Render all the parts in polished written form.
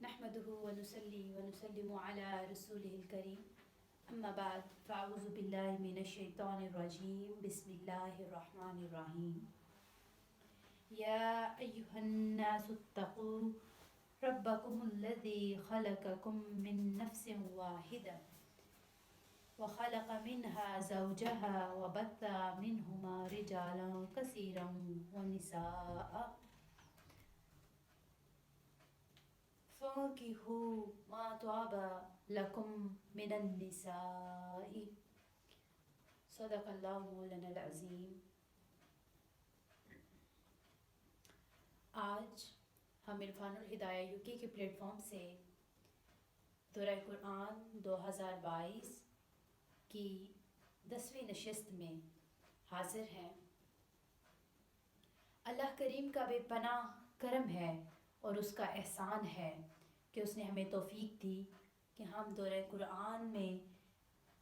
نحمده ونصلي ونسلم على رسوله الكريم أما بعد فأعوذ بالله من الشيطان الرجيم بسم الله الرحمن الرحيم يا أيها الناس اتقوا ربكم الذي خلقكم من نفس واحدة وخلق منها زوجها وبث منهما رجالا كثيرا ونساء فانكحوا ما طاب لكم من النساء صدق اللہ مولانا العظیم۔ آج ہم عرفان الہدایہ UK کے پلیٹ فارم سے دورہ قرآن 2022 کی 10ویں نشست میں حاضر ہیں۔ اللہ کریم کا بے پناہ کرم ہے اور اس کا احسان ہے کہ اس نے ہمیں توفیق دی کہ ہم دورہ قرآن میں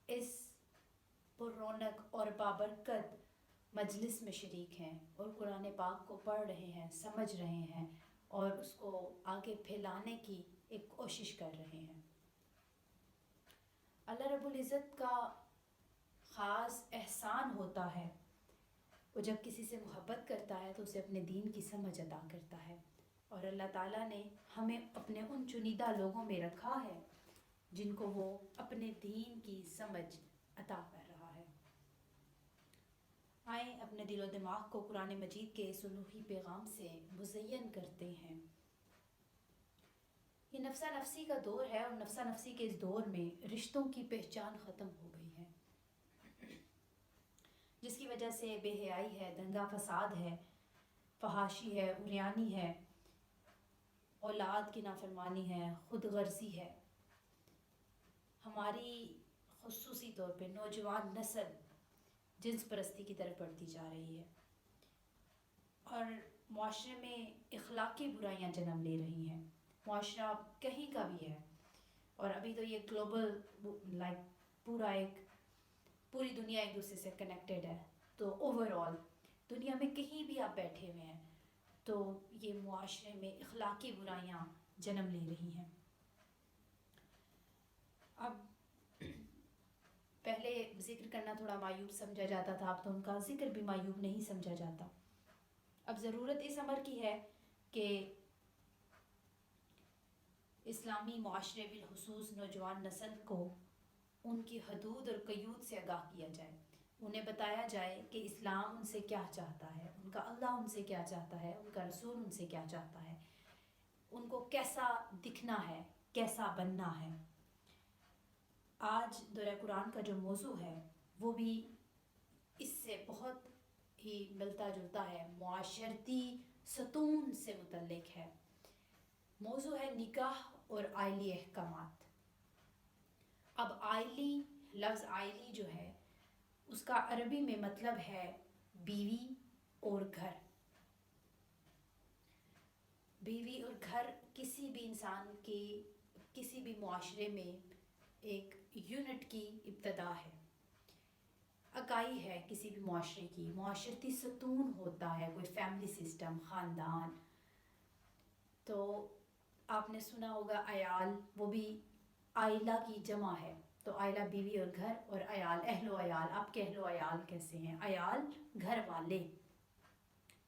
اس پر رونق اور بابرکت مجلس میں شریک ہیں اور قرآن پاک کو پڑھ رہے ہیں، سمجھ رہے ہیں اور اس کو آگے پھیلانے کی ایک کوشش کر رہے ہیں۔ اللہ رب العزت کا خاص احسان ہوتا ہے، وہ جب کسی سے محبت کرتا ہے تو اسے اپنے دین کی سمجھ عطا کرتا ہے، اور اللہ تعالیٰ نے ہمیں اپنے ان چنیدہ لوگوں میں رکھا ہے جن کو وہ اپنے دین کی سمجھ عطا کر رہا ہے۔ آئیں اپنے دل و دماغ کو قرآن مجید کے اس الوحی پیغام سے مزین کرتے ہیں۔ یہ نفسا نفسی کا دور ہے اور نفسا نفسی کے اس دور میں رشتوں کی پہچان ختم ہو گئی ہے، جس کی وجہ سے بے حیائی ہے، دنگا فساد ہے، فحاشی ہے، عریانی ہے، اولاد کی نافرمانی ہے، خود غرضی ہے۔ ہماری خصوصی طور پہ نوجوان نسل جنس پرستی کی طرف بڑھتی جا رہی ہے اور معاشرے میں اخلاقی برائیاں جنم لے رہی ہیں۔ معاشرہ کہیں کا بھی ہے، اور ابھی تو یہ گلوبل پوری دنیا ایک دوسرے سے کنیکٹڈ ہے، تو اوور آل دنیا میں کہیں بھی آپ بیٹھے ہوئے ہیں تو یہ معاشرے میں اخلاقی برائیاں جنم لے رہی ہیں۔ اب پہلے ذکر کرنا تھوڑا معیوب سمجھا جاتا تھا، اب تو ان کا ذکر بھی معیوب نہیں سمجھا جاتا۔ اب ضرورت اس امر کی ہے کہ اسلامی معاشرے بالخصوص نوجوان نسل کو ان کی حدود اور قیود سے آگاہ کیا جائے، انہیں بتایا جائے کہ اسلام ان سے کیا چاہتا ہے، ان کا اللہ ان سے کیا چاہتا ہے، ان کا رسول ان سے کیا چاہتا ہے، ان کو کیسا دکھنا ہے، کیسا بننا ہے۔ آج دورہ قرآن کا جو موضوع ہے وہ بھی اس سے بہت ہی ملتا جلتا ہے، معاشرتی ستون سے متعلق ہے۔ موضوع ہے نکاح اور آئلی احکامات۔ اب لفظ آئلی جو ہے اس کا عربی میں مطلب ہے بیوی اور گھر۔ بیوی اور گھر کسی بھی انسان کی، کسی بھی معاشرے میں ایک یونٹ کی ابتدا ہے، اکائی ہے کسی بھی معاشرے کی، معاشرتی ستون ہوتا ہے، کوئی فیملی سسٹم، خاندان۔ تو آپ نے سنا ہوگا عیال، وہ بھی عائلہ کی جمع ہے، تو عائلہ بیوی اور گھر، اور عیال اہل و عیال، آپ کے اہل و عیال کیسے ہیں؟ عیال گھر والے،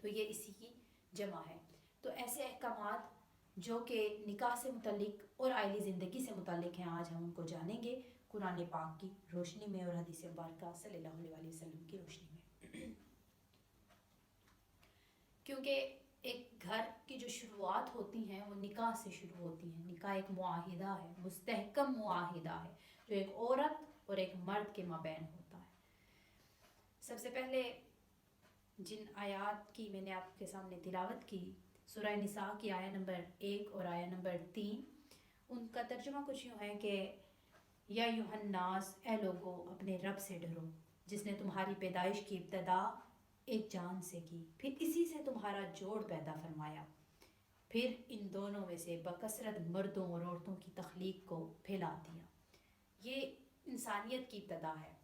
تو یہ اسی کی جمع ہے۔ تو ایسے احکامات جو کہ نکاح سے متعلق اور عائلی زندگی سے متعلق ہیں، آج ہم ان کو جانیں گے قرآن پاک کی روشنی میں اور حدیث مبارکہ صلی اللہ علیہ وسلم کی روشنی میں۔ کیونکہ ایک گھر کی جو شروعات ہوتی ہیں وہ نکاح سے شروع ہوتی ہیں۔ نکاح ایک معاہدہ ہے، مستحکم معاہدہ ہے جو ایک عورت اور ایک مرد کے مابین ہوتا ہے۔ سب سے پہلے جن آیات کی میں نے آپ کے سامنے تلاوت کی، سورہ نساء کی آیہ نمبر 1 اور آیہ نمبر 3، ان کا ترجمہ کچھ یوں ہے کہ یا ایھا الناس، اے لوگو اپنے رب سے ڈرو جس نے تمہاری پیدائش کی ابتدا ایک جان سے کی، پھر اسی سے تمہارا جوڑ پیدا فرمایا، پھر ان دونوں میں سے بکثرت مردوں اور عورتوں کی تخلیق کو پھیلا دیا۔ یہ انسانیت کی ابتدا ہے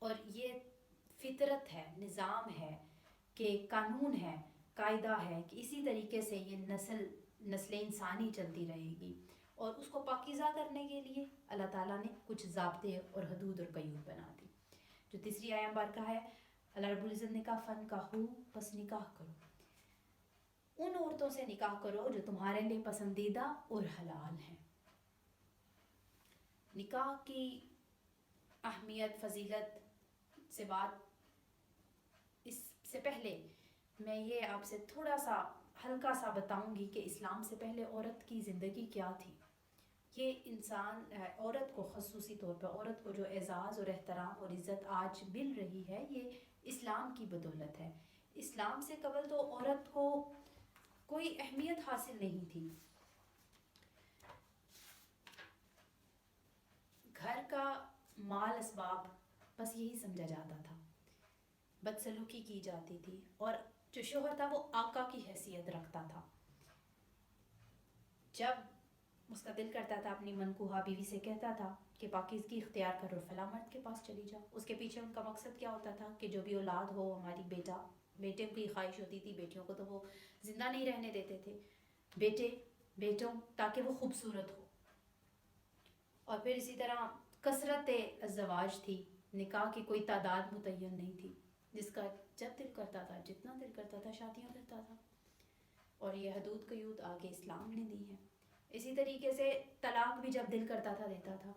اور یہ فطرت ہے، نظام ہے، کہ قانون ہے، قاعدہ ہے کہ اسی طریقے سے یہ نسل نسل انسانی چلتی رہے گی. اور اس کو پاکیزہ کرنے کے لیے اللہ تعالیٰ نے کچھ ضابطے اور حدود اور قیود بنا دی. جو تیسری آیت مبارکہ ہے، اللہ رب العزت نے کہا فَانْكَحُوا، پس نکاح کرو، ان عورتوں سے نکاح کرو جو تمہارے لیے پسندیدہ اور حلال ہیں. نکاح کی اہمیت فضیلت سے بات اس سے پہلے میں یہ آپ سے تھوڑا سا ہلکا سا بتاؤں گی کہ اسلام سے پہلے عورت کی زندگی کیا تھی. یہ انسان عورت کو خصوصی طور پر عورت کو جو اعزاز اور احترام اور عزت آج مل رہی ہے یہ اسلام کی بدولت ہے. اسلام سے قبل تو عورت کو کوئی اہمیت حاصل نہیں تھی. گھر کا مال اسباب بس یہی سمجھا جاتا تھا، بدسلوکی کی جاتی تھی، اور جو شوہر تھا وہ آقا کی حیثیت رکھتا تھا. جب اس کا دل کرتا تھا اپنی منکوحہ بیوی سے کہتا تھا کہ پاکیزگی اختیار کرو، فلاں مرد کے پاس چلی جاؤ. اس کے پیچھے ان کا مقصد کیا ہوتا تھا کہ جو بھی اولاد ہو ہماری بیٹے کی خواہش ہوتی تھی، بیٹیوں کو تو وہ زندہ نہیں رہنے دیتے تھے، بیٹوں تاکہ وہ خوبصورت ہو. اور پھر اسی طرح کثرت ازدواج تھی، نکاح کی کوئی تعداد متعین نہیں تھی، جس کا جب دل کرتا تھا جتنا دل کرتا تھا شادیاں کرتا تھا. اور یہ حدود قیود آگے اسلام نے دی ہیں. اسی طریقے سے طلاق بھی جب دل کرتا تھا دیتا تھا،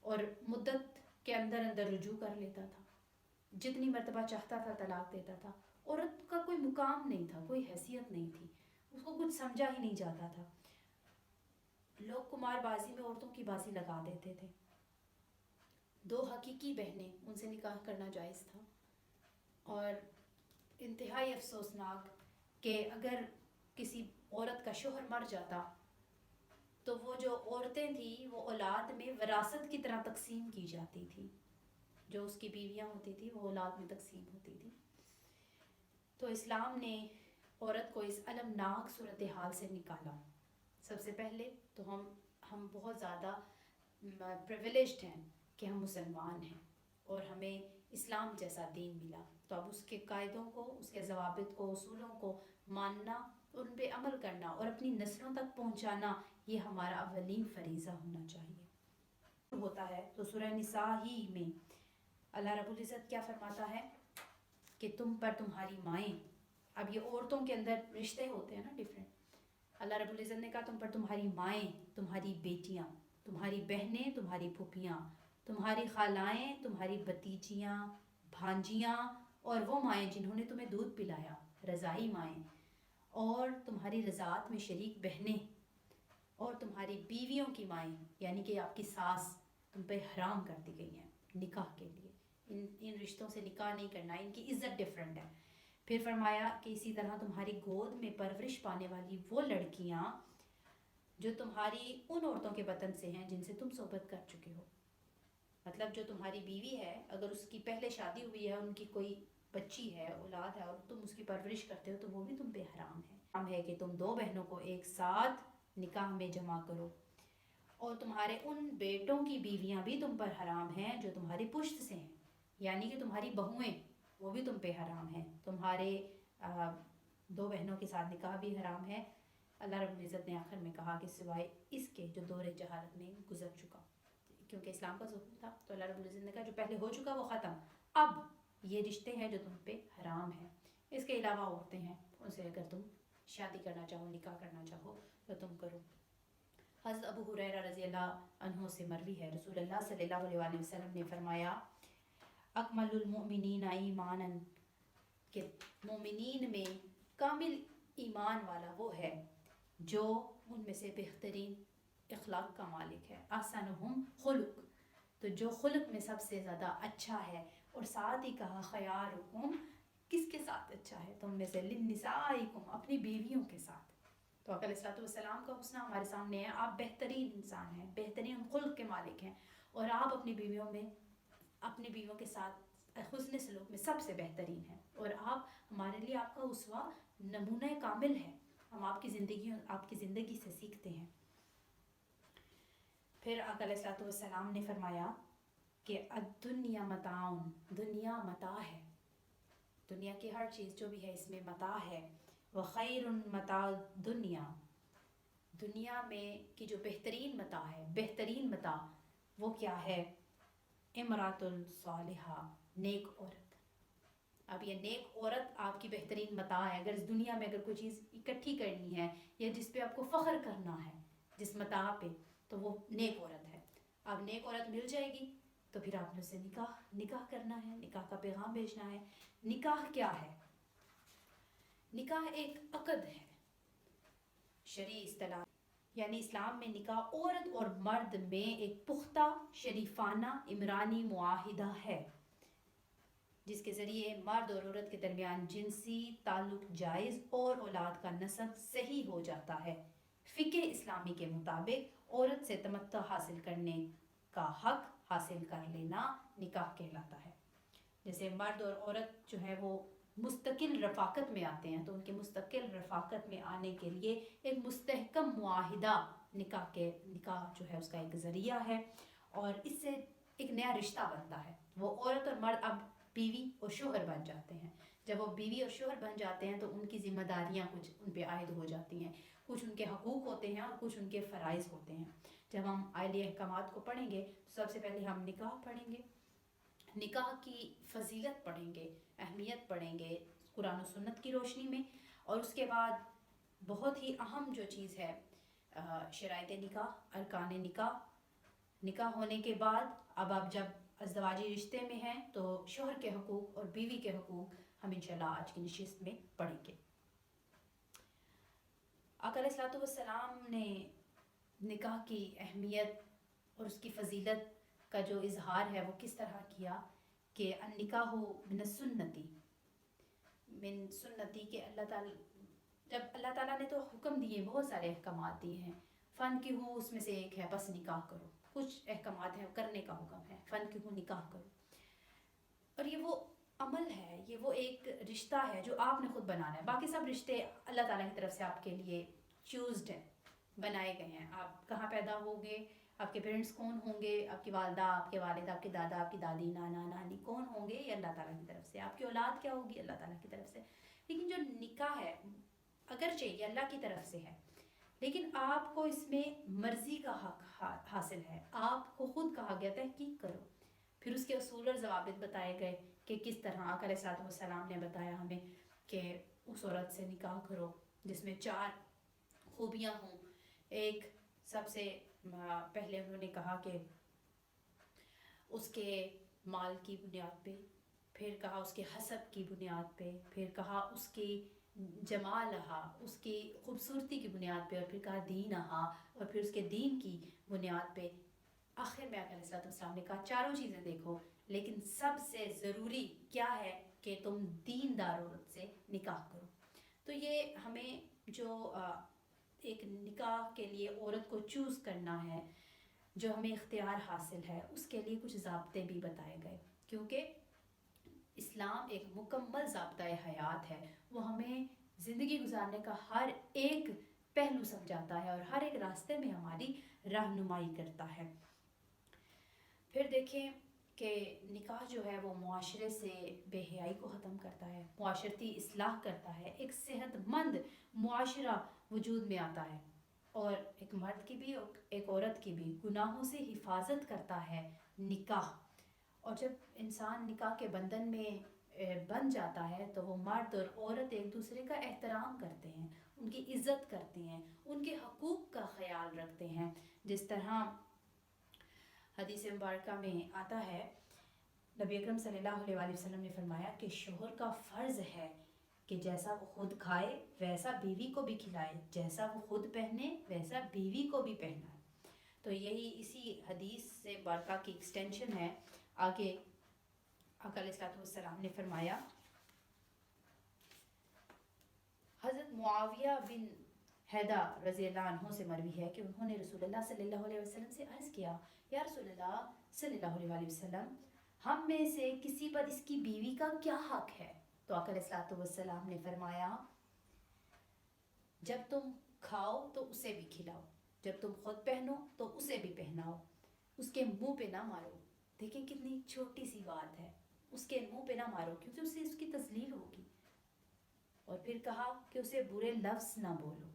اور مدت کے اندر رجوع کر لیتا تھا، جتنی مرتبہ چاہتا تھا طلاق دیتا تھا. عورت کا کوئی مقام نہیں تھا، کوئی حیثیت نہیں تھی، اس کو کچھ سمجھا ہی نہیں جاتا تھا. لوگ کمار بازی میں عورتوں کی بازی لگا دیتے تھے. 2 حقیقی بہنیں، ان سے نکاح کرنا جائز تھا. اور انتہائی افسوسناک کہ اگر کسی عورت کا شوہر مر جاتا تو وہ جو عورتیں تھیں وہ اولاد میں وراثت کی طرح تقسیم کی جاتی تھی. جو اس کی بیویاں ہوتی تھی وہ اولاد میں تقسیم ہوتی تھی. تو اسلام نے عورت کو اس المناک صورتحال سے نکالا. سب سے پہلے تو ہم بہت زیادہ پریویلیجڈ ہیں کہ ہم مسلمان ہیں اور ہمیں اسلام جیسا دین ملا. تو اب اس کے قاعدوں کو، اس کے ضوابط کو، اصولوں کو ماننا، ان پہ عمل کرنا اور اپنی نسلوں تک پہنچانا یہ ہمارا اولین فریضہ ہونا چاہیے. ہوتا ہے تو سورہ نساء ہی میں اللہ رب العزت کیا فرماتا ہے کہ تم پر تمہاری مائیں. اب یہ عورتوں کے اندر رشتے ہوتے ہیں نا ڈیفرنٹ. اللہ رب العزت نے کہا تم پر تمہاری مائیں، تمہاری بیٹیاں، تمہاری بہنیں، تمہاری پھوپھیاں، تمہاری خالائیں، تمہاری بھتیجیاں، بھانجیاں، اور وہ مائیں جنہوں نے تمہیں دودھ پلایا، رضائی مائیں، اور تمہاری رضاعت میں شریک بہنیں، اور تمہاری بیویوں کی مائیں، یعنی کہ آپ کی ساس تم پہ حرام کر دی گئی ہیں نکاح کے لیے. ان رشتوں سے نکاح نہیں کرنا، ان کی عزت ڈیفرنٹ ہے. پھر فرمایا کہ اسی طرح تمہاری گود میں پرورش پانے والی وہ لڑکیاں جو تمہاری ان عورتوں کے بطن سے ہیں جن سے تم صحبت کر چکے ہو. مطلب جو تمہاری بیوی ہے اگر اس کی پہلے شادی ہوئی ہے، ان کی کوئی بچی ہے، اولاد ہے، اور تم اس کی پرورش کرتے ہو تو وہ بھی تم پہ حرام ہے. حرام ہے کہ تم 2 بہنوں کو ایک ساتھ نکاح میں جمع کرو. اور تمہارے ان بیٹوں کی بیویاں بھی تم پر حرام ہیں جو تمہاری پشت سے ہیں، یعنی کہ تمہاری بہویں وہ بھی تم پہ حرام ہیں. تمہارے 2 بہنوں کے ساتھ نکاح بھی حرام ہے. اللہ رب العزت نے آخر میں کہا کہ سوائے اس کے جو دور جہالت میں گزر چکا، کیونکہ اسلام کا ظہور تھا تو اللہ رب العزت نے کہا جو پہلے ہو چکا وہ ختم، اب یہ رشتے ہیں جو تم پہ حرام ہیں. اس کے علاوہ عورتیں ہیں، ان سے اگر تم شادی کرنا چاہو، نکاح کرنا چاہو تو تم کرو. حضرت ابو ہریرہ رضی اللہ عنہ سے مروی ہے، رسول اللہ صلی اللہ علیہ وآلہ وسلم نے فرمایا اکمل المؤمنین ایمانا، کہ مومنین میں کامل ایمان والا وہ ہے جو ان میں سے بہترین اخلاق کا مالک ہے. احسنہم خلق، تو جو خلق میں سب سے زیادہ اچھا ہے. اور ساتھ ہی کہا خیارکم، کس کے ساتھ اچھا ہے؟ تم میں سے لنسائکم، اپنی بیویوں کے ساتھ. تو آقا علیہ الصلوۃ والسلام کا حسنہ ہمارے سامنے ہے. آپ بہترین انسان ہیں، بہترین خلق کے مالک ہیں، اور آپ اپنی بیویوں کے ساتھ حسن سلوک میں سب سے بہترین ہیں. اور آپ ہمارے لیے آپ کا اسوہ نمونہ کامل ہے. ہم آپ کی زندگی سے سیکھتے ہیں. پھر آقا علیہ الصلوۃ والسلام نے فرمایا کہ الدنیا متاع، دنیا متاع ہے، دنیا کی ہر چیز جو بھی ہے اس میں متاع ہے. وخیر متاع دنیا، دنیا میں کی جو بہترین متاع ہے، بہترین متاع وہ کیا ہے؟ امرات الصالحہ، نیک عورت۔ اب یہ نیک عورت آپ کی بہترین متاع ہے۔ اگر اس دنیا میں اگر کوئی چیز اکٹھی کرنی ہے یا جس پہ آپ کو فخر کرنا ہے، جس متاع پہ، تو وہ نیک عورت ہے۔ اب نیک عورت مل جائے گی تو پھر آپ نے اسے نکاح کرنا ہے، نکاح کا پیغام بھیجنا ہے۔ نکاح کیا ہے؟ نکاح ایک عقد ہے، شرعی اصطلاح، یعنی اسلام میں نکاح عورت اور مرد میں ایک پختہ شریفانہ عمرانی معاہدہ ہے، جس کے ذریعے مرد اور عورت کے درمیان جنسی تعلق جائز اور اولاد کا نسب صحیح ہو جاتا ہے۔ فقہ اسلامی کے مطابق عورت سے تمتع حاصل کرنے کا حق حاصل کر لینا نکاح کہلاتا ہے۔ جیسے مرد اور عورت جو ہے وہ مستقل رفاقت میں آتے ہیں، تو ان کے مستقل رفاقت میں آنے کے لیے ایک مستحکم معاہدہ نکاح جو ہے اس کا ایک ذریعہ ہے، اور اس سے ایک نیا رشتہ بنتا ہے۔ وہ عورت اور مرد اب بیوی اور شوہر بن جاتے ہیں۔ جب وہ بیوی اور شوہر بن جاتے ہیں تو ان کی ذمہ داریاں کچھ ان پہ عائد ہو جاتی ہیں، کچھ ان کے حقوق ہوتے ہیں اور کچھ ان کے فرائض ہوتے ہیں۔ جب ہم آئلی احکامات کو پڑھیں گے تو سب سے پہلے ہم نکاح پڑھیں گے، نکاح کی فضیلت پڑھیں گے، اہمیت پڑھیں گے قرآن و سنت کی روشنی میں، اور اس کے بعد بہت ہی اہم جو چیز ہے شرائط نکاح، ارکان نکاح۔ نکاح ہونے کے بعد اب آپ جب ازدواجی رشتے میں ہیں تو شوہر کے حقوق اور بیوی کے حقوق ہم انشاءاللہ آج کی نشست میں پڑھیں گے۔ آقا علیہ الصلوۃ والسلام نے نکاح کی اہمیت اور اس کی فضیلت کا جو اظہار ہے وہ کس طرح کیا کہ النکاح من السنتی، من سنتی، کہ اللہ تعالیٰ نے تو حکم دیے، بہت سارے احکامات دیے ہیں، فن کی ہو اس میں سے ایک ہے بس نکاح کرو، کچھ احکامات ہیں کرنے کا حکم ہے، فن کی ہو نکاح کرو، اور یہ وہ عمل ہے، یہ وہ ایک رشتہ ہے جو آپ نے خود بنانا ہے۔ باقی سب رشتے اللہ تعالیٰ کی طرف سے آپ کے لیے چوزڈ ہیں، بنائے گئے ہیں۔ آپ کہاں پیدا ہوگے، آپ کے پیرنٹس کون ہوں گے، آپ کی والدہ، آپ کے والد، آپ کے دادا، آپ کی دادی، نانا نانی کون ہوں گے، یہ اللہ تعالیٰ کی طرف سے۔ آپ کی اولاد کیا ہوگی، اللہ تعالیٰ کی طرف سے۔ لیکن جو نکاح ہے اگرچہ یہ اللہ کی طرف سے ہے، لیکن آپ کو اس میں مرضی کا حق حاصل ہے، آپ کو خود کہا گیا تحقیق کرو۔ پھر اس کے اصول اور ضوابط بتائے گئے کہ کس طرح آقا علیہ الصلوۃ والسلام نے بتایا ہمیں کہ اس عورت سے نکاح کرو جس میں 4 خوبیاں ہوں۔ ایک سب سے پہلے انہوں نے کہا کہ اس کے مال کی بنیاد پہ، پھر کہا اس کے حسب کی بنیاد پہ، پھر کہا اس کی جمالہا، اس کی خوبصورتی کی بنیاد پہ، اور پھر کہا دینہا، اور پھر اس کے دین کی بنیاد پہ۔ آخر میں آقا علیہ الصلوۃ والسلام نے کہا چاروں چیزیں دیکھو، لیکن سب سے ضروری کیا ہے کہ تم دیندار عورت سے نکاح کرو۔ تو یہ ہمیں جو ایک نکاح کے لیے عورت کو چوز کرنا ہے، جو ہمیں اختیار حاصل ہے، اس کے لیے کچھ ضابطے بھی بتائے گئے، کیونکہ اسلام ایک مکمل ضابطۂ حیات ہے۔ وہ ہمیں زندگی گزارنے کا ہر ایک پہلو سمجھاتا ہے اور ہر ایک راستے میں ہماری رہنمائی کرتا ہے۔ پھر دیکھیں کہ نکاح جو ہے وہ معاشرے سے بے حیائی کو ختم کرتا ہے، معاشرتی اصلاح کرتا ہے، ایک صحت مند معاشرہ وجود میں آتا ہے، اور ایک مرد کی بھی اور ایک عورت کی بھی گناہوں سے حفاظت کرتا ہے نکاح۔ اور جب انسان نکاح کے بندھن میں بن جاتا ہے تو وہ مرد اور عورت ایک دوسرے کا احترام کرتے ہیں، ان کی عزت کرتے ہیں، ان کے حقوق کا خیال رکھتے ہیں۔ جس طرح حدیث مبارکہ میں آتا ہے، نبی اکرم صلی اللہ علیہ وآلہ وسلم نے فرمایا کہ شوہر کا فرض ہے کہ جیسا وہ خود کھائے ویسا بیوی کو بھی کھلائے، جیسا وہ خود پہنے ویسا بیوی کو بھی پہنائے۔ تو یہی اسی حدیث سے مبارکہ کی ایکسٹینشن ہے۔ آگے آقا علیہ الصلوۃ والسلام نے فرمایا، حضرت معاویہ بن حیدہ رضی اللہ عنہ سے مروی ہے کہ انہوں نے رسول اللہ صلی اللہ علیہ وسلم سے عرض کیا، یا رسول اللہ صلی اللہ علیہ وآلہ وسلم، ہم میں سے کسی پر اس کی بیوی کا کیا حق ہے؟ تو آقا علیہ الصلوۃ والسلام نے فرمایا، جب تم کھاؤ تو اسے بھی کھلاؤ، جب تم خود پہنو تو اسے بھی پہناؤ، اس کے منہ پہ نہ مارو۔ دیکھیں کتنی چھوٹی سی بات ہے، اس کے منہ پہ نہ مارو کیونکہ اسے اس کی تذلیل ہوگی۔ اور پھر کہا کہ اسے برے لفظ نہ بولو۔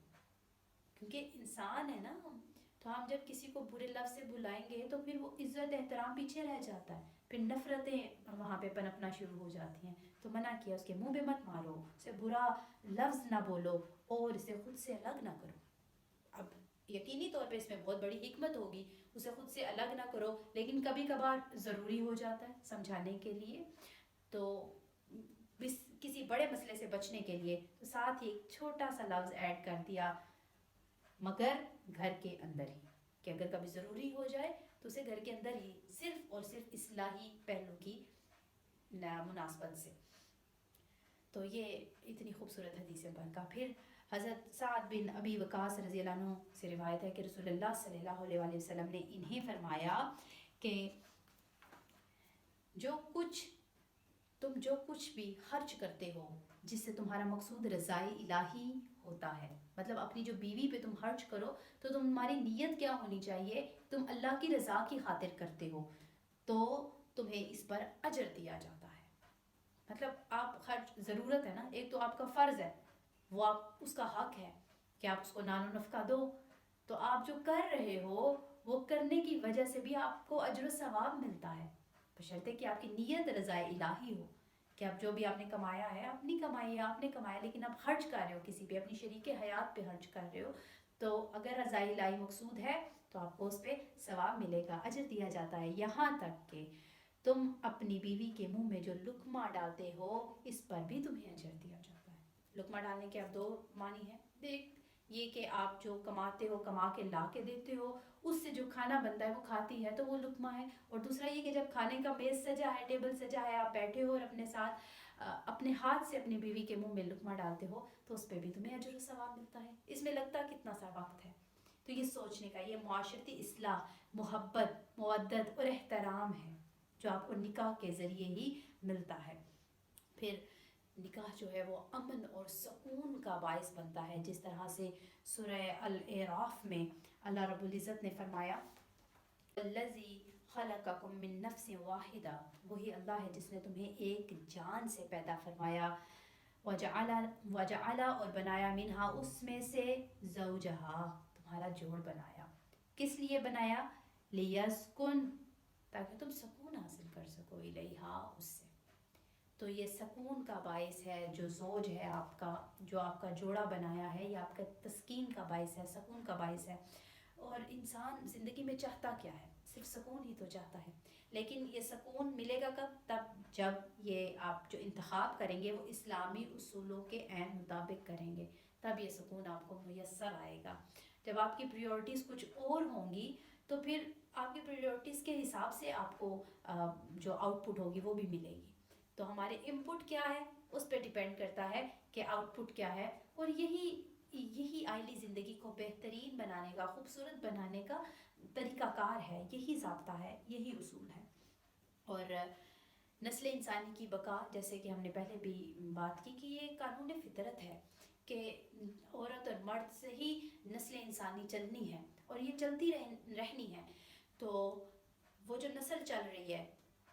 کیونکہ انسان ہے نا ہم، تو ہم جب کسی کو برے لفظ سے بلائیں گے تو پھر وہ عزت احترام پیچھے رہ جاتا ہے، پھر نفرتیں وہاں پہ پنپنا شروع ہو جاتی ہیں. تو منع کیا اس کے منہ پہ مت مارو، اسے برا لفظ نہ بولو اور اسے خود سے الگ نہ کرو. اب یقینی طور پہ اس میں بہت بڑی حکمت ہوگی، اسے خود سے الگ نہ کرو، لیکن کبھی کبھار ضروری ہو جاتا ہے سمجھانے کے لیے. تو کسی بڑے مسئلے سے بچنے کے لیے تو ساتھ ہی ایک چھوٹا سا لفظ ایڈ کر دیا، مگر گھر کے اندر ہی، کہ اگر کبھی ضروری ہو جائے تو اسے گھر کے اندر ہی صرف اور صرف اصلاحی پہلو کی مناسبت سے. تو یہ اتنی خوبصورت حدیث برکہ. پھر حضرت سعد بن ابی وقاص رضی اللہ عنہ سے روایت ہے کہ رسول اللہ صلی اللہ علیہ وآلہ وسلم نے انہیں فرمایا کہ تم جو کچھ بھی خرچ کرتے ہو جس سے تمہارا مقصود رضائے الہی ہوتا ہے، مطلب اپنی جو بیوی پہ تم خرچ کرو تو تمہاری نیت کیا ہونی چاہیے، تم اللہ کی رضا کی خاطر کرتے ہو تو تمہیں اس پر اجر دیا جاتا ہے. مطلب آپ خرچ ضرورت ہے نا، ایک تو آپ کا فرض ہے، وہ آپ اس کا حق ہے کہ آپ اس کو نان و نفقہ دو، تو آپ جو کر رہے ہو وہ کرنے کی وجہ سے بھی آپ کو اجر و ثواب ملتا ہے، بشرطے کہ آپ کی نیت رضائے الہی ہو، کہ اب جو بھی آپ نے کمایا ہے، اپنی کمائی ہے، آپ نے کمایا، لیکن آپ خرچ کر رہے ہو کسی پہ، اپنی شریک حیات پہ خرچ کر رہے ہو، تو اگر رضائے الہی مقصود ہے تو آپ کو اس پہ ثواب ملے گا، اجر دیا جاتا ہے. یہاں تک کہ تم اپنی بیوی کے منہ میں جو لقمہ ڈالتے ہو اس پر بھی تمہیں اجر دیا جاتا ہے. لقمہ ڈالنے کے اب دو معنی ہیں، ایک یہ کہ آپ جو کماتے ہو، کما کے لا کے دیتے ہو، اس سے جو کھانا بنتا ہے وہ کھاتی ہے تو وہ لقمہ ہے، اور دوسرا یہ کہ جب کھانے کا میز سجا ہے، ٹیبل سجا ہے، آپ بیٹھے ہو اور اپنے ساتھ اپنے ہاتھ سے اپنی بیوی کے منہ میں لقمہ ڈالتے ہو تو اس پہ بھی تمہیں اجر و ثواب ملتا ہے. اس میں لگتا کتنا سا وقت ہے. تو یہ سوچنے کا، یہ معاشرتی اصلاح، محبت، مودت اور احترام ہے جو آپ کو نکاح کے ذریعے ہی ملتا ہے. پھر نکاح جو ہے وہ امن اور سکون کا باعث بنتا ہے، جس طرح سے سورہ الاعراف میں اللہ رب العزت نے فرمایا الذی خلقکم من نفس واحدہ، وہی اللہ ہے جس نے تمہیں ایک جان سے پیدا فرمایا، وجعل اور بنایا منہا اس میں سے زوجہا تمہارا جوڑ بنایا. کس لیے بنایا؟ لیسکن تاکہ تم سکون حاصل کر سکو، الیہا اس سے. تو یہ سکون کا باعث ہے، جو زوج ہے آپ کا، جو آپ کا جوڑا بنایا ہے، یہ آپ کا تسکین کا باعث ہے، سکون کا باعث ہے. اور انسان زندگی میں چاہتا کیا ہے؟ صرف سکون ہی تو چاہتا ہے. لیکن یہ سکون ملے گا کب؟ تب جب یہ آپ جو انتخاب کریں گے وہ اسلامی اصولوں کے عین مطابق کریں گے، تب یہ سکون آپ کو میسر آئے گا. جب آپ کی پریورٹیز کچھ اور ہوں گی تو پھر آپ کی پریورٹیز کے حساب سے آپ کو جو آؤٹ پٹ ہوگی وہ بھی ملے گی. تو ہمارے ان پٹ کیا ہے اس پہ ڈیپینڈ کرتا ہے کہ آؤٹ پٹ کیا ہے. اور یہی آئلی زندگی کو بہترین بنانے کا، خوبصورت بنانے کا طریقہ کار ہے، یہی ضابطہ ہے، یہی اصول ہے. اور نسل انسانی کی بقا، جیسے کہ ہم نے پہلے بھی بات کی کہ یہ قانون فطرت ہے کہ عورت اور مرد سے ہی نسل انسانی چلنی ہے اور یہ چلتی رہنی ہے. تو وہ جو نسل چل رہی ہے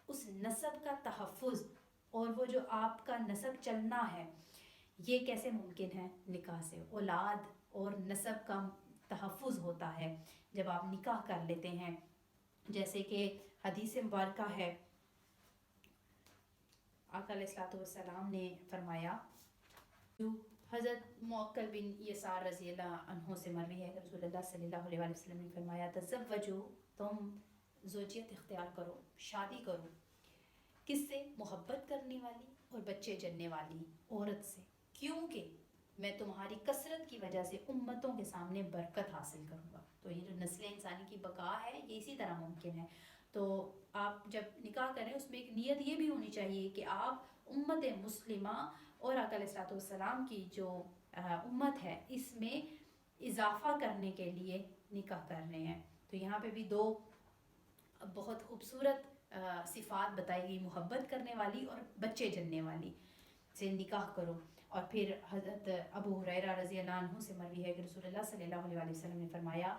اس نسب کا تحفظ اور وہ جو آپ کا نسب چلنا ہے یہ کیسے ممکن ہے؟ نکاح سے. اولاد اور نسب کا تحفظ ہوتا ہے جب آپ نکاح کر لیتے ہیں. جیسے کہ حدیث مبارکہ ہے، آقا علیہ الصلوۃ والسلام نے فرمایا، جو حضرت معقل بن یسار رضی اللہ عنہ سے مروی ہے، رسول اللہ صلی اللہ علیہ وسلم نے فرمایا تزوجو، تم زوجیت اختیار کرو، شادی کرو. کس سے؟ محبت کرنے والی اور بچے جننے والی عورت سے، کیونکہ میں تمہاری کثرت کی وجہ سے امتوں کے سامنے برکت حاصل کروں گا. تو یہ جو نسل انسانی کی بقا ہے یہ اسی طرح ممکن ہے. تو آپ جب نکاح کریں اس میں ایک نیت یہ بھی ہونی چاہیے کہ آپ امت مسلمہ اور آقا علیہ الصلوۃ والسلام کی جو امت ہے اس میں اضافہ کرنے کے لیے نکاح کر رہے ہیں. تو یہاں پہ بھی دو بہت خوبصورت صفات بتائی گئی، محبت کرنے والی اور بچے جننے والی سے نکاح کرو. اور پھر حضرت ابو ہریرہ رضی اللہ عنہ سے مروی ہے کہ رسول اللہ صلی اللہ علیہ وسلم نے فرمایا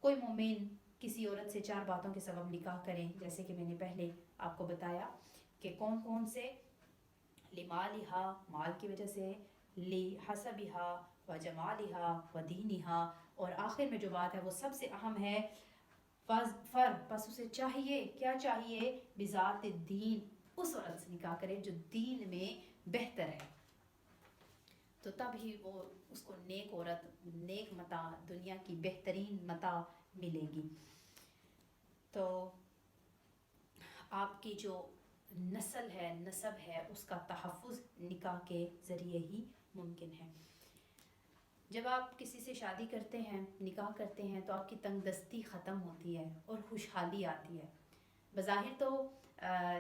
کوئی مومن کسی عورت سے 4 باتوں کے سبب نکاح کریں، جیسے کہ میں نے پہلے آپ کو بتایا کہ کون کون سے. لمالہا، مال کی وجہ سے، لحسبہا و جمالہا و دینہا، اور آخر میں جو بات ہے وہ سب سے اہم ہے، پس اسے چاہیے کیا چاہیے، بذات دین، اس عورت سے نکاح کرے جو دین میں بہتر ہے، تو تب ہی وہ اس کو نیک عورت، نیک متاع، دنیا کی بہترین متاع ملے گی۔ تو آپ کی جو نسل ہے، نسب ہے، اس کا تحفظ نکاح کے ذریعے ہی ممکن ہے۔ جب آپ کسی سے شادی کرتے ہیں، نکاح کرتے ہیں، تو آپ کی تنگ دستی ختم ہوتی ہے اور خوشحالی آتی ہے۔ بظاہر تو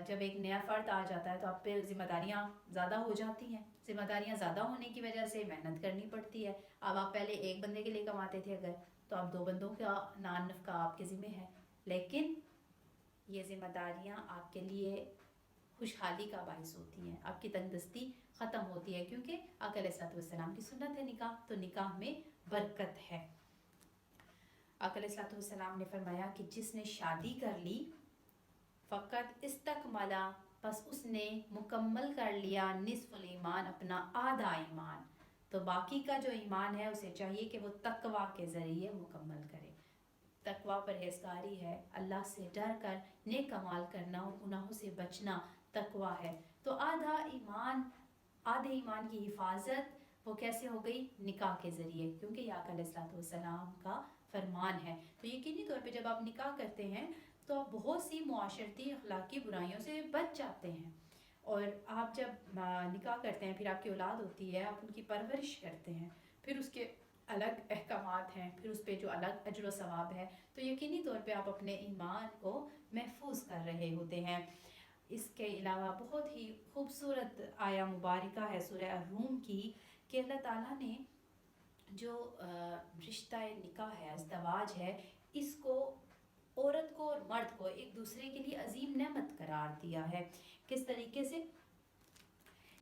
جب ایک نیا فرد آ جاتا ہے تو آپ پہ ذمہ داریاں زیادہ ہو جاتی ہیں، ذمہ داریاں زیادہ ہونے کی وجہ سے محنت کرنی پڑتی ہے۔ اب آپ پہلے ایک بندے کے لیے کماتے تھے اگر، تو اب 2 بندوں کا نان نفقہ آپ کے ذمہ ہے، لیکن یہ ذمہ داریاں آپ کے لیے خوشحالی کا باعث ہوتی ہیں، آپ کی تنگ دستی ختم ہوتی ہے، کیونکہ آقا علیہ الصلوۃ والسلام کی سنت ہے نکاح، تو نکاح میں برکت ہے۔ آقا علیہ الصلوۃ والسلام نے فرمایا کہ جس نے شادی کر لی فقط استکملا، پس اس نے مکمل کر لیا نصف الایمان، اپنا آدھا ایمان، تو باقی کا جو ایمان ہے اسے چاہیے کہ وہ تقوی کے ذریعے مکمل کرے۔ تقوی پرہیزگاری ہے، اللہ سے ڈر کر نیک اعمال کرنا اور گناہوں سے بچنا تقوی ہے۔ تو آدھا ایمان، آدھے ایمان کی حفاظت وہ کیسے ہو گئی؟ نکاح کے ذریعے، کیونکہ یہ آقا علیہ الصلوۃ والسلام کا فرمان ہے۔ تو یقینی طور پہ جب آپ نکاح کرتے ہیں تو آپ بہت سی معاشرتی اخلاقی برائیوں سے بچ جاتے ہیں، اور آپ جب نکاح کرتے ہیں، پھر آپ کی اولاد ہوتی ہے، آپ ان کی پرورش کرتے ہیں، پھر اس کے الگ احکامات ہیں، پھر اس پہ جو الگ اجر و ثواب ہے، تو یقینی طور پہ آپ اپنے ایمان کو محفوظ کر رہے ہوتے ہیں۔ اس کے علاوہ بہت ہی خوبصورت آیہ مبارکہ ہے سورہ الروم کی، کہ اللہ تعالیٰ نے جو رشتہ نکاح ہے، ازدواج ہے، اس کو عورت کو اور مرد کو ایک دوسرے کے لیے عظیم نعمت قرار دیا ہے۔ کس طریقے سے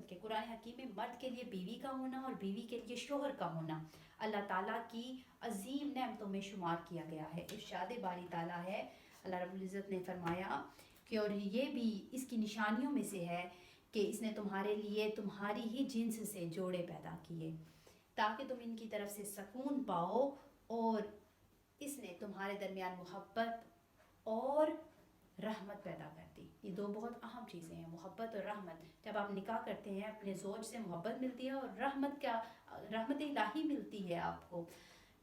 کہ قرآن حکیم میں مرد کے لیے بیوی کا ہونا اور بیوی کے لیے شوہر کا ہونا اللہ تعالیٰ کی عظیم نعمتوں میں شمار کیا گیا ہے۔ ارشاد باری تعالیٰ ہے، اللہ رب العزت نے فرمایا کہ اور یہ بھی اس کی نشانیوں میں سے ہے کہ اس نے تمہارے لیے تمہاری ہی جنس سے جوڑے پیدا کیے تاکہ تم ان کی طرف سے سکون پاؤ، اور اس نے تمہارے درمیان محبت اور رحمت پیدا کر دی۔ یہ 2 بہت اہم چیزیں ہیں، محبت اور رحمت۔ جب آپ نکاح کرتے ہیں اپنے زوج سے محبت ملتی ہے، اور رحمت الہی ملتی ہے آپ کو۔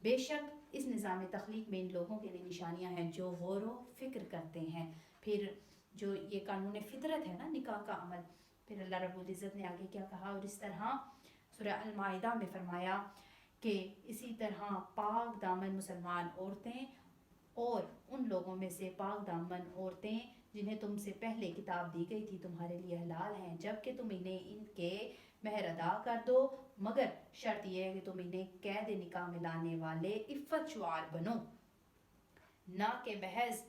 بے شک اس نظام تخلیق میں ان لوگوں کے لیے نشانیاں ہیں جو غور و فکر کرتے ہیں۔ پھر جو یہ قانون فطرت ہے نا نکاح کا عمل، پھر اللہ رب العزت نے آگے کیا کہا، اور اس طرح سورہ المائدہ میں فرمایا کہ اسی طرح پاک دامن مسلمان عورتیں اور ان لوگوں میں سے پاک دامن عورتیں جنہیں تم سے پہلے کتاب دی گئی تھی تمہارے لیے حلال ہیں، جب کہ تم انہیں ان کے مہر ادا کر دو، مگر شرط یہ ہے کہ تم انہیں قید نکاح میں لانے والے عفت شعار بنو، نہ کہ محض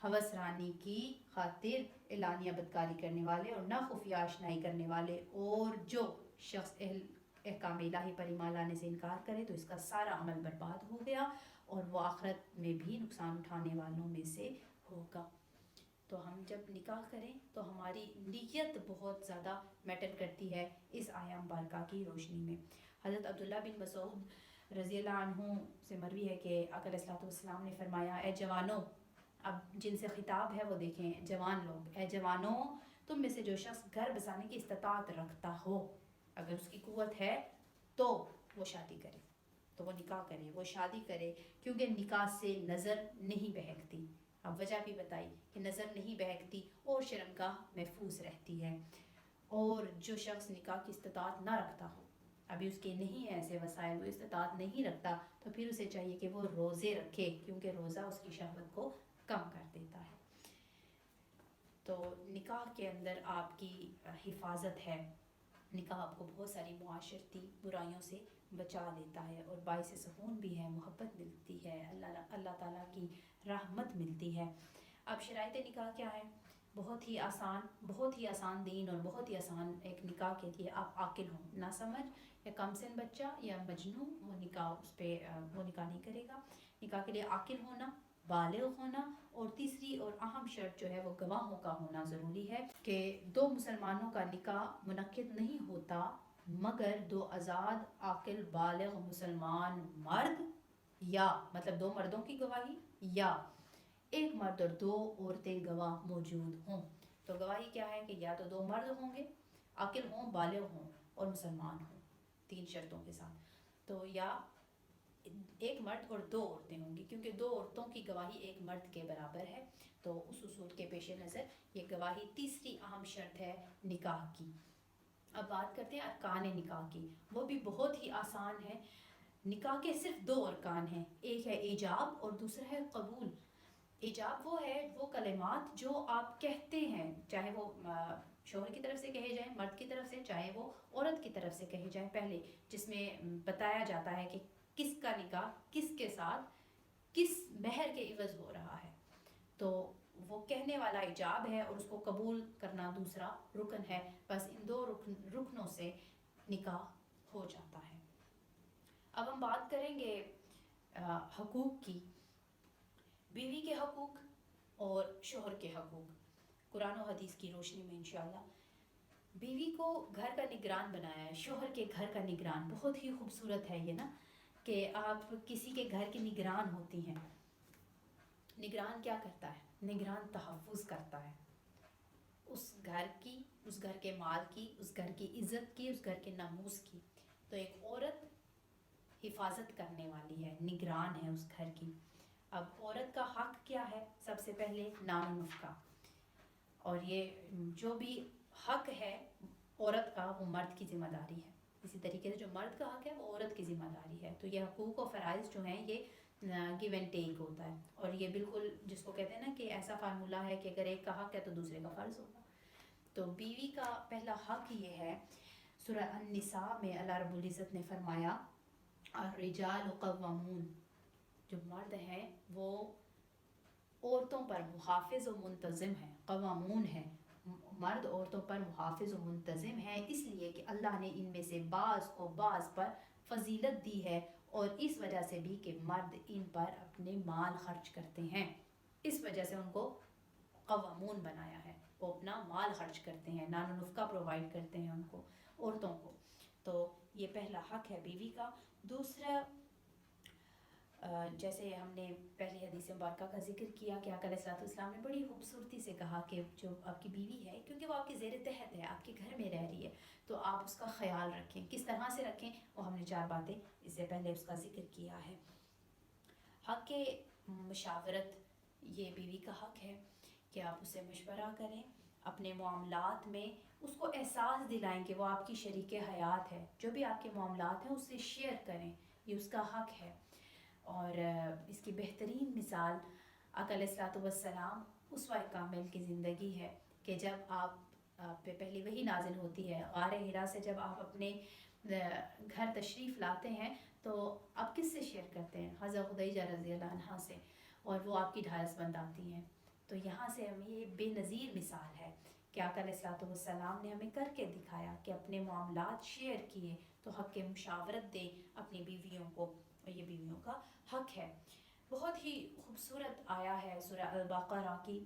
ہوس رانی کی خاطر اعلانیہ بدکاری کرنے والے، اور نہ خفیہ آشنائی کرنے والے۔ اور جو شخص احکام الہی پر ایمان لانے سے انکار کرے تو اس کا سارا عمل برباد ہو گیا، اور وہ آخرت میں بھی نقصان اٹھانے والوں میں سے ہوگا۔ تو ہم جب نکاح کریں تو ہماری نیت بہت زیادہ میٹر کرتی ہے اس آیہ مبارکہ کی روشنی میں۔ حضرت عبداللہ بن مسعود رضی اللہ عنہ سے مروی ہے کہ آقا علیہ الصلوۃ والسلام نے فرمایا، اے جوانوں، اب جن سے خطاب ہے وہ دیکھیں، جوان لوگ، اے جوانوں، تم میں سے جو شخص گھر بسانے کی استطاعت رکھتا ہو، اگر اس کی قوت ہے تو وہ شادی کرے، تو وہ نکاح کرے، وہ شادی کرے، کیونکہ نکاح سے نظر نہیں بہکتی۔ اب وجہ بھی بتائی کہ نظر نہیں بہکتی اور شرمگاہ محفوظ رہتی ہے۔ اور جو شخص نکاح کی استطاعت نہ رکھتا ہو، ابھی اس کے نہیں ہے ایسے وسائل، وہ استطاعت نہیں رکھتا، تو پھر اسے چاہیے کہ وہ روزے رکھے، کیونکہ روزہ اس کی شہوت کو کم کر دیتا ہے۔ تو نکاح کے اندر آپ کی حفاظت ہے، نکاح آپ کو بہت ساری معاشرتی برائیوں سے بچا لیتا ہے، اور باعث سکون بھی ہے، محبت ملتی ہے، اللہ تعالیٰ کی رحمت ملتی ہے۔ اب شرائط نکاح کیا ہے؟ بہت ہی آسان دین اور بہت ہی آسان ایک نکاح کے لیے آپ عاقل ہوں، نہ سمجھ یا کم سن بچہ یا مجنون وہ نکاح نہیں کرے گا۔ نکاح کے لیے عاقل ہونا، بالغ ہونا، اور تیسری اور اہم شرط جو ہے وہ گواہوں کا ہونا ضروری ہے، کہ 2 مسلمانوں کا نکاح منعقد نہیں ہوتا مگر 2 آزاد عاقل بالغ مسلمان مرد یا مطلب دو مردوں کی گواہی یا ایک مرد اور دو عورتیں گواہ موجود ہوں. تو گواہی کیا ہے کہ یا تو دو مرد ہوں گے، عاقل ہوں، بالغ ہوں اور مسلمان ہوں، 3 شرطوں کے ساتھ. تو یا ایک مرد اور دو عورتیں ہوں گی، کیونکہ دو عورتوں کی گواہی ایک مرد کے برابر ہے. تو اس اصول کے پیش نظر یہ گواہی تیسری اہم شرط ہے نکاح کی. اب بات کرتے ہیں ارکان نکاح کی. وہ بھی بہت ہی آسان ہے. نکاح کے صرف 2 ارکان ہیں، ایک ہے ایجاب اور دوسرا ہے قبول. ایجاب وہ ہے وہ کلمات جو آپ کہتے ہیں، چاہے وہ شوہر کی طرف سے کہے جائیں، مرد کی طرف سے، چاہے وہ عورت کی طرف سے کہے جائیں پہلے، جس میں بتایا جاتا ہے کہ کس کا نکاح کس کے ساتھ کس مہر کے عوض ہو رہا ہے. تو وہ کہنے والا ایجاب ہے اور اس کو قبول کرنا دوسرا رکن ہے. بس ان 2 رکنوں سے نکاح ہو جاتا ہے. اب ہم بات کریں گے حقوق کی. بیوی کے حقوق اور شوہر کے حقوق قرآن و حدیث کی روشنی میں انشاءاللہ. بیوی کو گھر کا نگران بنایا ہے، شوہر کے گھر کا نگران. بہت ہی خوبصورت ہے یہ نا، کہ آپ کسی کے گھر کی نگران ہوتی ہیں. نگران کیا کرتا ہے؟ نگران تحفظ کرتا ہے اس گھر کی، اس گھر کے مال کی، اس گھر کی عزت کی، اس گھر کے ناموس کی. تو ایک عورت حفاظت کرنے والی ہے، نگران ہے اس گھر کی. اب عورت کا حق کیا ہے؟ سب سے پہلے نان و نفقہ. اور یہ جو بھی حق ہے عورت کا وہ مرد کی ذمہ داری ہے. اسی طریقے سے جو مرد کا حق ہے وہ عورت کی ذمہ داری ہے. تو یہ حقوق و فرائض جو ہیں یہ گیو اینڈ ٹیک ہوتا ہے. اور یہ بالکل جس کو کہتے ہیں نا کہ ایسا فارمولہ ہے کہ اگر ایک کا حق ہے تو دوسرے کا فرض ہوگا. تو بیوی کا پہلا حق یہ ہے، سورہ النساء میں اللہ رب العزت نے فرمایا الرجال قوامون، جو مرد ہیں وہ عورتوں پر محافظ و منتظم ہیں. قوامون ہیں، مرد عورتوں پر محافظ و منتظم ہیں، اس لیے کہ اللہ نے ان میں سے بعض کو بعض پر فضیلت دی ہے، اور اس وجہ سے بھی کہ مرد ان پر اپنے مال خرچ کرتے ہیں، اس وجہ سے ان کو قوامون بنایا ہے. وہ اپنا مال خرچ کرتے ہیں، نان و نفقہ پرووائڈ کرتے ہیں ان کو، عورتوں کو. تو یہ پہلا حق ہے بیوی کا. دوسرا جیسے ہم نے پہلی حدیث مبارکہ کا ذکر کیا کہ آقا علیہ الصلوۃ والسلام نے بڑی خوبصورتی سے کہا کہ جو آپ کی بیوی ہے، کیونکہ وہ آپ کے زیر تحت ہے، آپ کے گھر میں رہ رہی ہے، تو آپ اس کا خیال رکھیں. کس طرح سے رکھیں؟ وہ ہم نے 4 باتیں اس سے پہلے اس کا ذکر کیا ہے. حق مشاورت، یہ بیوی کا حق ہے کہ آپ اسے مشورہ کریں اپنے معاملات میں، اس کو احساس دلائیں کہ وہ آپ کی شریک حیات ہے. جو بھی آپ کے معاملات ہیں اس سے شیئر کریں، یہ اس کا حق ہے. اور اس کی بہترین مثال آقا علیہ الصلوۃ والسلام اسوہ کامل کی زندگی ہے، کہ جب آپ پہ پہلی وحی نازل ہوتی ہے، غار حرا سے جب آپ اپنے گھر تشریف لاتے ہیں تو آپ کس سے شیئر کرتے ہیں؟ حضرت خدیجہ رضی اللہ عنہا سے، اور وہ آپ کی ڈھارس بندھاتی ہیں. تو یہاں سے ہمیں یہ بے نظیر مثال ہے کہ آقا علیہ الصلوۃ والسلام نے ہمیں کر کے دکھایا کہ اپنے معاملات شیئر کیے تو حق مشاورت دیں اپنی بیویوں کو، اور یہ بیویوں کا حق ہے. بہت ہی خوبصورت آیا ہے سورہ البقرہ کی،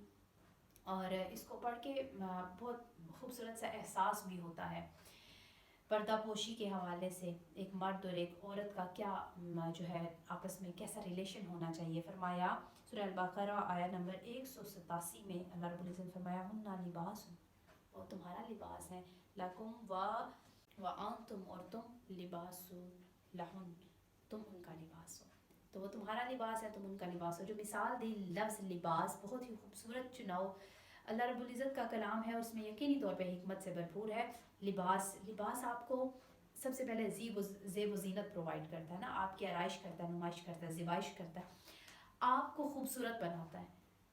اور اس کو پڑھ کے بہت خوبصورت سا احساس بھی ہوتا ہے. پردہ پوشی کے حوالے سے ایک مرد اور ایک عورت کا کیا جو ہے آپس میں کیسا ریلیشن ہونا چاہیے. فرمایا سورہ البقرہ آیا نمبر 187 میں اللہ رب العزت فرمایا ہن لباس، اور تمہارا لباس ہے، لکم و انتم، اور تم لباس لہن، تم ان کا لباس ہو. تو وہ تمہارا لباس ہے، تم ان کا لباس ہو. جو مثال دی لفظ لباس بہت ہی خوبصورت چناؤ اللہ رب العزت کا کلام ہے، اس میں یقینی طور پہ حکمت سے بھرپور ہے. لباس آپ کو سب سے پہلے زیب و زینت پرووائڈ کرتا ہے نا، آپ کی آرائش کرتا ہے، نمائش کرتا ہے، زیبائش کرتا ہے، آپ کو خوبصورت بناتا ہے.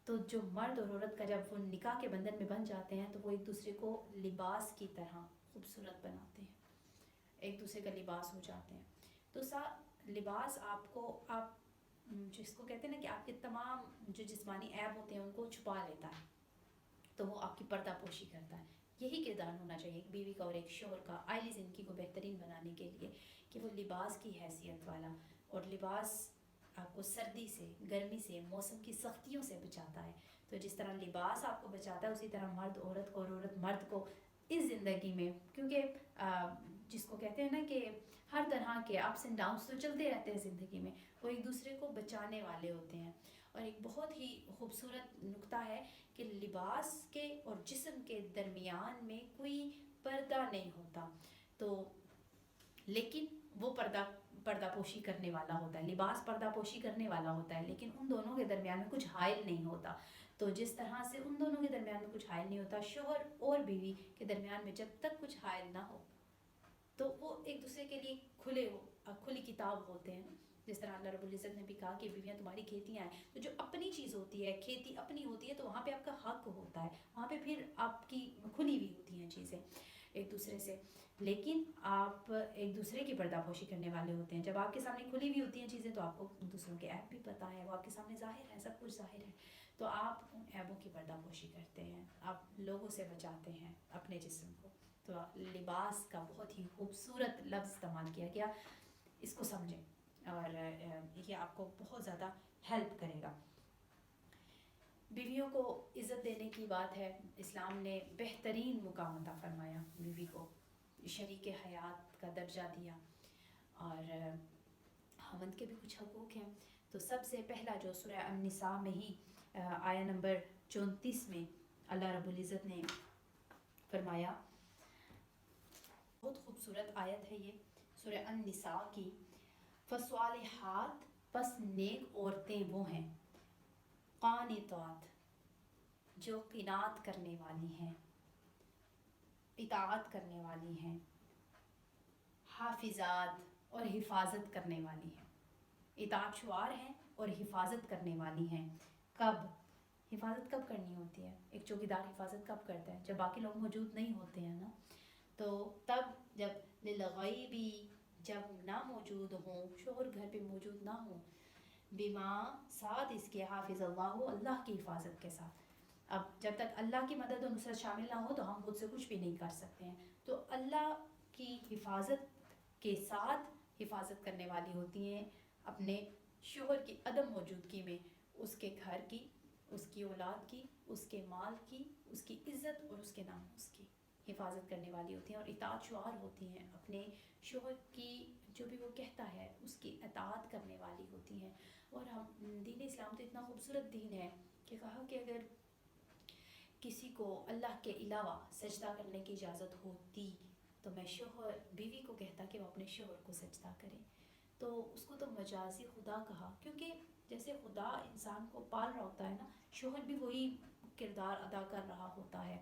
تو جو مرد اور عورت کا جب وہ نکاح کے بندھن میں بن جاتے ہیں تو وہ ایک دوسرے کو لباس کی طرح خوبصورت بناتے ہیں، ایک دوسرے کا لباس ہو جاتے ہیں. تو لباس آپ کو، آپ جس کو کہتے ہیں نا کہ آپ کے تمام جو جسمانی عیب ہوتے ہیں ان کو چھپا لیتا ہے، تو وہ آپ کی پردہ پوشی کرتا ہے. یہی کردار ہونا چاہیے ایک بیوی کا اور ایک شوہر کا آئلی زندگی کو بہترین بنانے کے لیے، کہ وہ لباس کی حیثیت والا. اور لباس آپ کو سردی سے، گرمی سے، موسم کی سختیوں سے بچاتا ہے. تو جس طرح لباس آپ کو بچاتا ہے اسی طرح مرد عورت کو اور عورت مرد کو اس زندگی میں، کیونکہ جس کو کہتے ہیں نا کہ ہر طرح کے اپس اینڈ ڈاؤنس تو چلتے رہتے ہیں زندگی میں، وہ ایک دوسرے کو بچانے والے ہوتے ہیں. اور ایک بہت ہی خوبصورت نقطہ ہے کہ لباس کے اور جسم کے درمیان میں کوئی پردہ نہیں ہوتا، تو لیکن وہ پردہ پوشی کرنے والا ہوتا ہے، لباس پردہ پوشی کرنے والا ہوتا ہے، لیکن ان دونوں کے درمیان میں کچھ حائل نہیں ہوتا. تو جس طرح سے ان دونوں کے درمیان میں کچھ حائل نہیں ہوتا، شوہر اور بیوی کے درمیان میں جب تک کچھ حائل نہ ہو تو وہ ایک دوسرے کے لیے کھلی کتاب ہوتے ہیں. جس طرح اللہ رب العزت نے بھی کہا کہ بیویاں تمہاری کھیتیاں ہیں، تو جو اپنی چیز ہوتی ہے، کھیتی اپنی ہوتی ہے، تو وہاں پہ آپ کا حق ہوتا ہے، وہاں پہ پھر آپ کی کھلی ہوئی ہوتی ہیں چیزیں ایک دوسرے سے. لیکن آپ ایک دوسرے کی پردہ پوشی کرنے والے ہوتے ہیں. جب آپ کے سامنے کھلی ہوئی ہوتی ہیں چیزیں تو آپ کو دوسروں کے عیب بھی پتہ ہے، وہ آپ کے سامنے ظاہر ہے، سب کچھ ظاہر ہے، تو آپ ان عیبوں کی پردہ پوشی کرتے ہیں، آپ لوگوں سے بچاتے ہیں اپنے جسم کو. تو لباس کا بہت ہی خوبصورت لفظ استعمال کیا گیا، اس کو سمجھیں اور یہ آپ کو بہت زیادہ ہیلپ کرے گا. بیویوں کو عزت دینے کی بات ہے، اسلام نے بہترین مقام عطا فرمایا، بیوی کو شریک حیات کا درجہ دیا، اور خاوند کے بھی کچھ حقوق ہیں. تو سب سے پہلا جو سورہ النساء میں ہی آیہ نمبر 34 میں اللہ رب العزت نے فرمایا، بہت خوبصورت آیت ہے یہ سورہ النساء کی، فالصالحات پس نیک عورتیں وہ ہیں، قانتات جو قناعت کرنے والی ہیں، اطاعت کرنے والی ہیں، حافظات اور حفاظت کرنے والی ہیں، اطاعت شعار ہیں اور حفاظت کرنے والی ہیں. کب حفاظت کب کرنی ہوتی ہے؟ ایک چوکیدار حفاظت کب کرتا ہے؟ جب باقی لوگ موجود نہیں ہوتے ہیں نا، تو تب جب للغیبی، جب نہ موجود ہوں، شوہر گھر پہ موجود نہ ہوں، بما ساتھ اس کے، حافظ اللہ، اللہ کی حفاظت کے ساتھ. اب جب تک اللہ کی مدد و نصرت شامل نہ ہو تو ہم خود سے کچھ بھی نہیں کر سکتے ہیں. تو اللہ کی حفاظت کے ساتھ حفاظت کرنے والی ہوتی ہیں اپنے شوہر کی عدم موجودگی میں، اس کے گھر کی، اس کی اولاد کی، اس کے مال کی، اس کی عزت اور اس کے ناموس کی حفاظت کرنے والی ہوتی ہیں، اور اطاعت شعار ہوتی ہیں، اپنے شوہر کی جو بھی وہ کہتا ہے اس کی اطاعت کرنے والی ہوتی ہیں. اور ہم دین اسلام تو اتنا خوبصورت دین ہے کہ کہا کہ اگر کسی کو اللہ کے علاوہ سجدہ کرنے کی اجازت ہوتی تو میں شوہر بیوی کو کہتا کہ وہ اپنے شوہر کو سجدہ کرے. تو اس کو تو مجازی خدا کہا، کیونکہ جیسے خدا انسان کو پال رہا ہوتا ہے نا، شوہر بھی وہی کردار ادا کر رہا ہوتا ہے.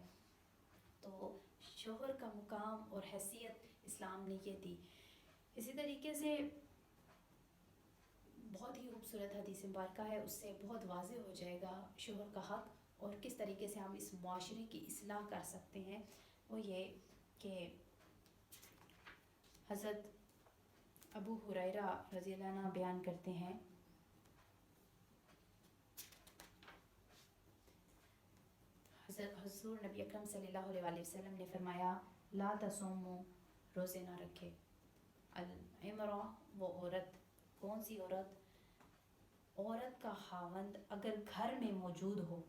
تو شوہر کا مقام اور حیثیت اسلام نے یہ دی. اسی طریقے سے بہت ہی خوبصورت حدیث مبارکہ ہے، اس سے بہت واضح ہو جائے گا شوہر کا حق اور کس طریقے سے ہم اس معاشرے کی اصلاح کر سکتے ہیں. وہ یہ کہ حضرت ابو ہریرہ رضی اللہ عنہ بیان کرتے ہیں، حضور نبی اکرم صلی اللہ علیہ وسلم نے فرمایا، لا تصوموا، روزے نہ رکھے، الامرأ، وہ عورت، کون سی عورت؟ عورت کا خاوند اگر گھر میں موجود ہو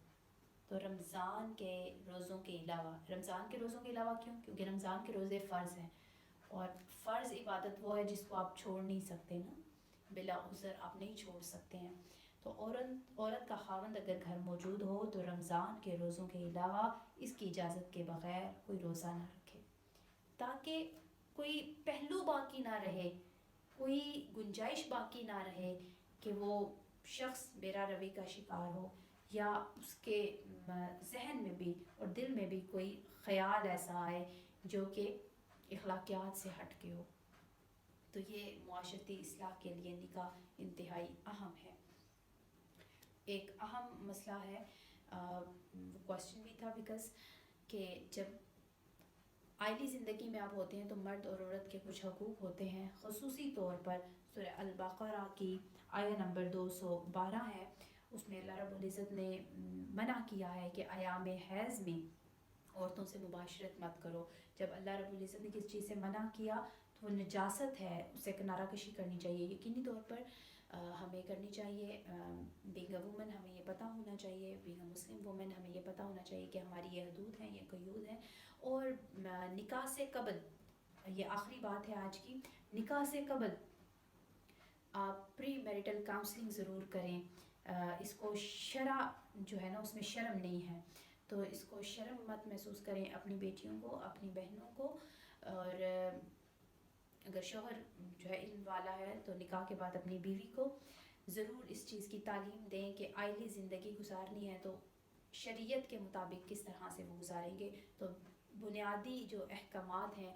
تو رمضان کے روزوں کے علاوہ، رمضان کے روزوں کے علاوہ کیوں؟ کیونکہ رمضان کے روزے فرض ہیں، اور فرض عبادت وہ ہے جس کو آپ چھوڑ نہیں سکتے نا، بلا عذر آپ نہیں چھوڑ سکتے ہیں. تو عورت کا خاوند اگر گھر موجود ہو تو رمضان کے روزوں کے علاوہ اس کی اجازت کے بغیر کوئی روزہ نہ رکھے، تاکہ کوئی پہلو باقی نہ رہے، کوئی گنجائش باقی نہ رہے کہ وہ شخص بیرا روی کا شکار ہو، یا اس کے ذہن میں بھی اور دل میں بھی کوئی خیال ایسا آئے جو کہ اخلاقیات سے ہٹ کے ہو. تو یہ معاشرتی اصلاح کے لیے نکاح انتہائی اہم ہے. ایک اہم مسئلہ ہے، کوشچن بھی تھا بیکاز کہ جب آئلی زندگی میں آپ ہوتے ہیں تو مرد اور عورت کے کچھ حقوق ہوتے ہیں. خصوصی طور پر سورہ البقرہ کی آیہ نمبر 212 ہے، اس میں اللہ رب العزت نے منع کیا ہے کہ ایام حیض میں عورتوں سے مباشرت مت کرو. جب اللہ رب العزت نے کس چیز سے منع کیا تو وہ نجاست ہے، اسے کنارہ کشی کرنی چاہیے. یقینی طور پر ہمیں کرنی چاہیے. بینگ اے وومن ہمیں یہ پتہ ہونا چاہیے, بینگ اے مسلم وومن ہمیں یہ پتہ ہونا چاہیے کہ ہماری یہ حدود ہیں, یہ قیود ہیں. اور نکاح سے قبل, یہ آخری بات ہے آج کی, نکاح سے قبل آپ پری میریٹل کاؤنسلنگ ضرور کریں. اس کو شرع جو ہے نا اس میں شرم نہیں ہے, تو اس کو شرم مت محسوس کریں اپنی بیٹیوں کو, اپنی بہنوں کو. اور اگر شوہر جو ہے علم والا ہے تو نکاح کے بعد اپنی بیوی کو ضرور اس چیز کی تعلیم دیں کہ آئلی زندگی گزارنی ہے تو شریعت کے مطابق کس طرح سے وہ گزاریں گے. تو بنیادی جو احکامات ہیں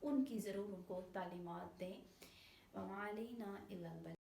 ان کی ضرور ان کو تعلیمات دیں. وَمَا عَلَيْنَا إِلَّا الْبَلَاغُ.